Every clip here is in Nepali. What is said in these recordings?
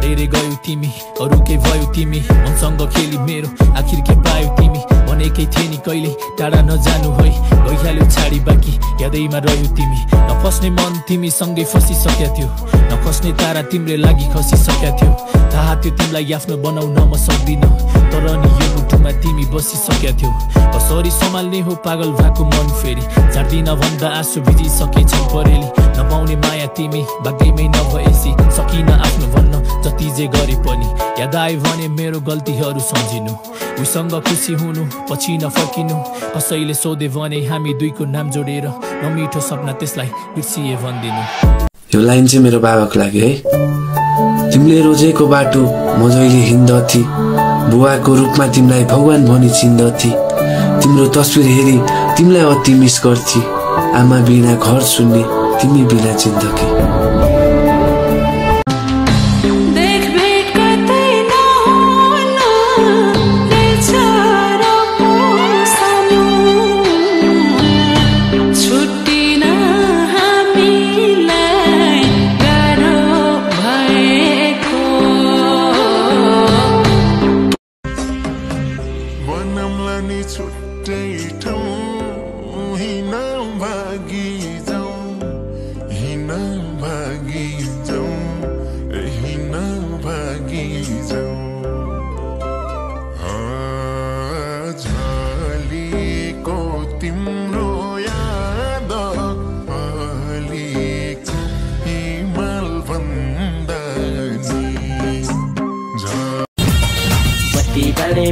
छाडेर गयौ तिमी अरु के भयो तिमी मनसँग खेली मेरो आखिर के पायो तिमी भनेकै थिए नि कहिले टाढा नजानु है गइहाल्यो छाडी बाँकी यादैमा रह्यो तिमी नफस्ने मन तिमी सँगै फसिसक्या थियो नखस्ने तारा तिम्रो लागि खसिसक्या थियो थाहा थियो तिमीलाई आफ्नो बनाउन म सक्दिन तर नि यो मुटुमा तिमी बसिसक्या थियो कसरी सम्हाल्ने हो पागल भएको मन फेरि झार्दिन भन्दा आँसु भिजिसकेछ परेली नपाउने माया तिमी बाग्दैमै नभएसी सकिन आफ्नो भन्न जति जे गरे पनि याद आयो भने मेरो गल्तीहरू सम्झिनु उसँग खुसी हुनु पछि नफर्किनु कसैले सोधे भने हामी दुईको नाम जोडेर नमिठो सपना त्यसलाई बिर्सिए भन्दिनु। यो लाइन चाहिँ मेरो बाबाको लागि है। तिमीले रोजेको बाटो म जहिले हिँड्दथी बुवाको रूपमा तिमीलाई भगवान भनी चिन्दथी तिम्रो तस्बिर हेरी तिमीलाई अति मिस गर्थी आमा बिना घर सुन्ने तिमी बिना जिन्दगी।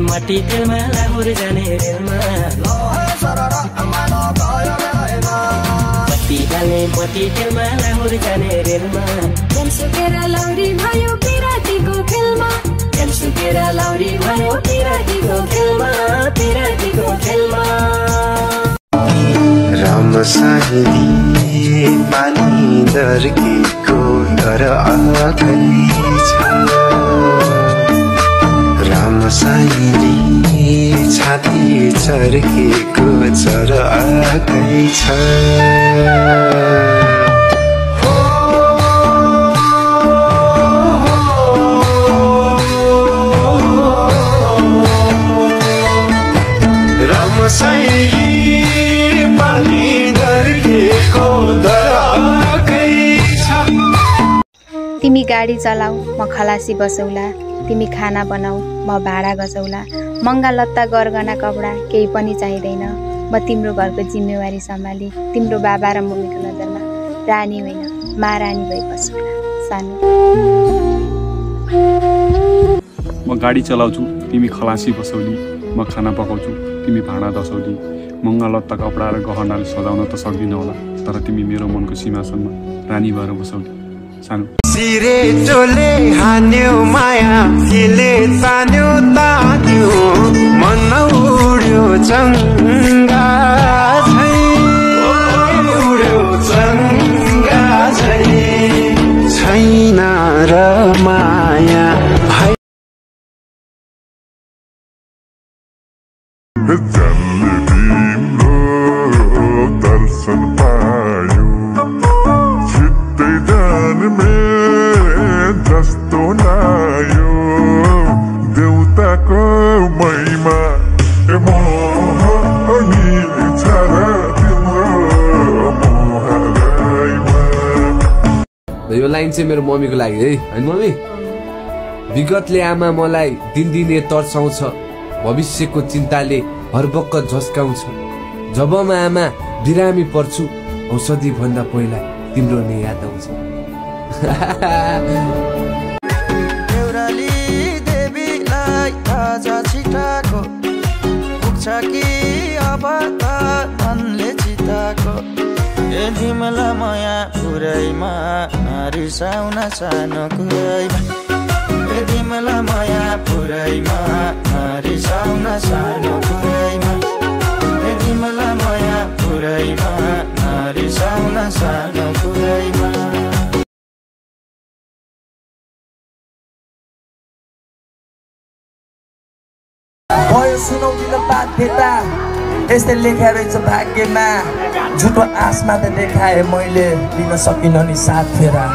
मटी तेलमा लाहुर जाने रेलमा मटी तेलमा लाहुर जाने रेलमा सुकेर लौरी भयो पिरातीको खेलमा सुकेर लौरी भयो पिरातीको खेलमा रामसाही पानी दर्केको तर आखरी छ रामसाईले छाती चर्केको चर आकै छ। रामसाईले पानी दर्केको तर आकै छ। तिमी गाडी चलाऊ म खलासी बसौला तिमी खाना बनाऊ म भाडा गसौला महँगा लत्ता गरगना कपडा केही पनि चाहिँदैन म तिम्रो घरको जिम्मेवारी सम्हाली तिम्रो बाबा र मम्मीको नजरमा रानी होइन महारानी भई बसौला सानो। म गाडी चलाउँछु तिमी खलासी बसौली म खाना पकाउँछु तिमी भाडा दसौली महँगा लत्ता कपडा र गहनाले सजाउन त सक्दिन होला तर तिमी मेरो मनको सीमासम्म रानी भएर बसौली सानो। सिरे चोले हान्यो माया केले तान्यो तान्यो मन उड्यो चङ्गा छैन र माया दर्शन पायो छिट्टै जाने जस्तो लायो देउताको महिमा यो लाइन चाहिँ मेरो मम्मीको लागि है हैन मम्मी। विगतले आमा मलाई दिनदिनै तर्साउँछ भविष्यको चिन्ताले हरबक्क झस्काउँछ जब म आमा बिरामी पर्छु औषधि भन्दा पहिला तिम्रो नै याद आउँछ। देउराली देवीलाई आज छिटाको पुग्छ कि अब त मनले चिताको ए तिमीलाई माया पुरैमा रिसाउन सानो कुरैमा ए तिमीलाई माया पुरैमा रिसाउन सानो कुरैमा ए तिमीलाई माया पुरैमा रिसाउन सानो कुरैमा। भयो सुनाउँदिन बाध्यता यस्तै लेखा रहेछ भाग्यमा झुटो आशमा त देखाए मैले दिन सकिन नि साथ फेरा।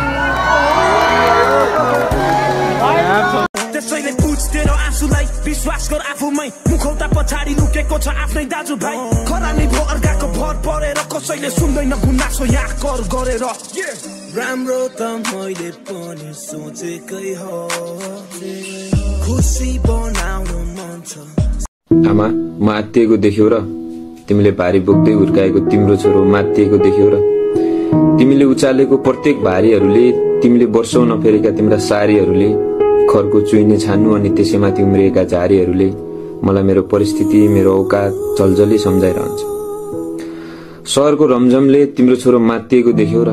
विश्वास गर आफूमै मुखौटा पछाडि लुकेको छ आफ्नै दाजुभाइ खरानी भो अर्काको भर परेर कसैले सुन्दैन गुनासो यहाँ कर गरेर राम्रो त मैले पनि सोचेकै हो खुसी बनाउनु मन छ आमा म आत्तिएको देख्यौ र तिमीले भारी बोक्दै हुर्काएको तिम्रो छोरो मात्तिएको देख्यौ र तिमीले उचालेको प्रत्येक भारीहरूले तिमीले वर्षौं नफेरेका तिम्रा सारीहरूले खरको चुइने छान्नु अनि त्यसैमाथि उम्रिएका झारीहरूले मलाई मेरो परिस्थिति मेरो औकात जलजली सम्झाइरहन्छ शहरको रमझमले तिम्रो छोरो मात्तिएको देख्यौ र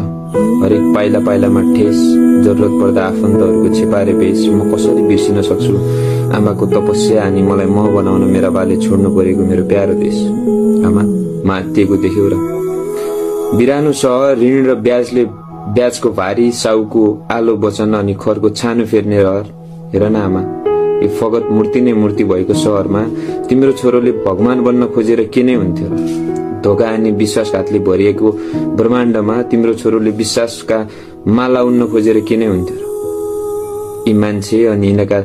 हरेक पाइला पाइलामा ठेस जरुरत पर्दा आफन्तहरूको छिपारे बेच म कसरी बिर्सिन सक्छु आमाको तपस्या अनि मलाई म बनाउन मेरा बाले छोड्नु परेको मेरो प्यारो देश आमा मात्तिएको देख्यौ र बिरानो सहर ऋण र ब्याजको भारी साउको आलो वचन अनि खरको छानो फेर्ने रहर हेर न आमा यो फगत मूर्ति नै मूर्ति भएको सहरमा तिम्रो छोरोले भगवान बन्न खोजेर के नै हुन्थ्यो र धोका अनि विश्वासघातले भरिएको ब्रह्माण्डमा तिम्रो छोरोले विश्वासका माला उन्न खोजेर के नै हुन्थ्यो र यी मान्छे अनि यिनका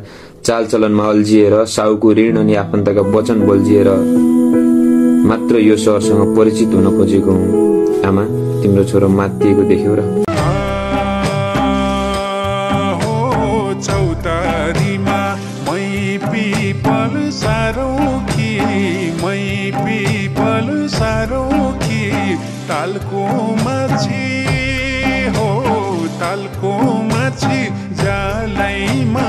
चालचलनमा अल्झिएर साउको ऋण अनि आफन्तका वचन बल्झिएर मात्र यो सहरसँग परिचित हुन खोजेको हुँ आमा तिम्रो छोरो मात्तिएको देख्यौ र चौतारीमा मै पिपल सारो कि तालको माछी जालैमा